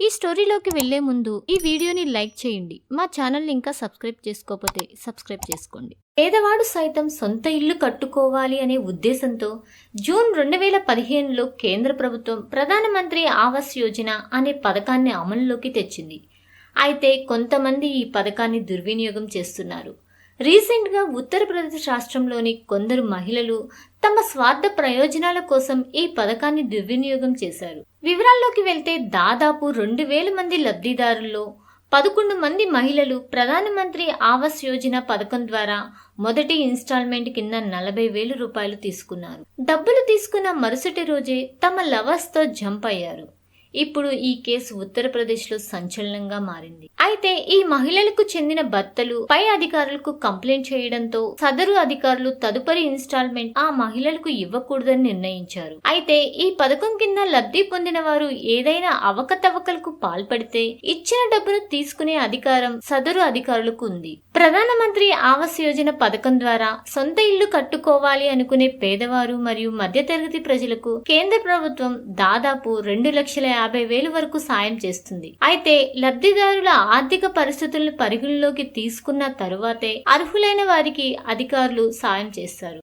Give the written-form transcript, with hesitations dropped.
ఈ స్టోరీలోకి వెళ్లే ముందు ఈ వీడియోని లైక్ చేయండి. మా ఛానల్ని ఇంకా సబ్స్క్రైబ్ చేసుకోకపోతే సబ్స్క్రైబ్ చేసుకోండి. పేదవాడు సైతం సొంత ఇల్లు కట్టుకోవాలి అనే ఉద్దేశంతో జూన్ 2015లో కేంద్ర ప్రభుత్వం ప్రధానమంత్రి ఆవాస్ యోజన అనే పథకాన్ని అమలులోకి తెచ్చింది. అయితే కొంతమంది ఈ పథకాన్ని దుర్వినియోగం చేస్తున్నారు. రీసెంట్గా ఉత్తరప్రదేశ్ రాష్ట్రంలోని కొందరు మహిళలు తమ స్వార్థ ప్రయోజనాల కోసం ఈ పథకాన్ని దుర్వినియోగం చేశారు. వివరాల్లోకి వెళ్తే దాదాపు 2000 మంది లబ్ధిదారుల్లో 11 మంది మహిళలు ప్రధానమంత్రి ఆవాస్ యోజన పథకం ద్వారా మొదటి ఇన్స్టాల్మెంట్ కింద 40,000 రూపాయలు తీసుకున్నారు. డబ్బులు తీసుకున్న మరుసటి రోజే తమ లవర్స్తో జంప్ అయ్యారు. ఇప్పుడు ఈ కేసు ఉత్తరప్రదేశ్లో సంచలనంగా మారింది. అయితే ఈ మహిళలకు చెందిన భర్తలు పై అధికారులకు కంప్లైంట్ చేయడంతో సదరు అధికారులు తదుపరి ఇన్స్టాల్మెంట్ ఆ మహిళలకు ఇవ్వకూడదని నిర్ణయించారు. అయితే ఈ పథకం కింద లబ్ధి పొందిన వారు ఏదైనా అవకతవకలకు పాల్పడితే ఇచ్చిన డబ్బును తీసుకునే అధికారం సదరు అధికారులకు ఉంది. ప్రధానమంత్రి ఆవాస్ యోజన పథకం ద్వారా సొంత ఇల్లు కట్టుకోవాలి అనుకునే పేదవారు మరియు మధ్యతరగతి ప్రజలకు కేంద్ర ప్రభుత్వం దాదాపు 2,50,000 వరకు సాయం చేస్తుంది. అయితే లబ్ధిదారుల ఆర్థిక పరిస్థితులను పరిగణలోకి తీసుకున్న తరువాతే అర్హులైన వారికి అధికారులు సాయం చేస్తారు.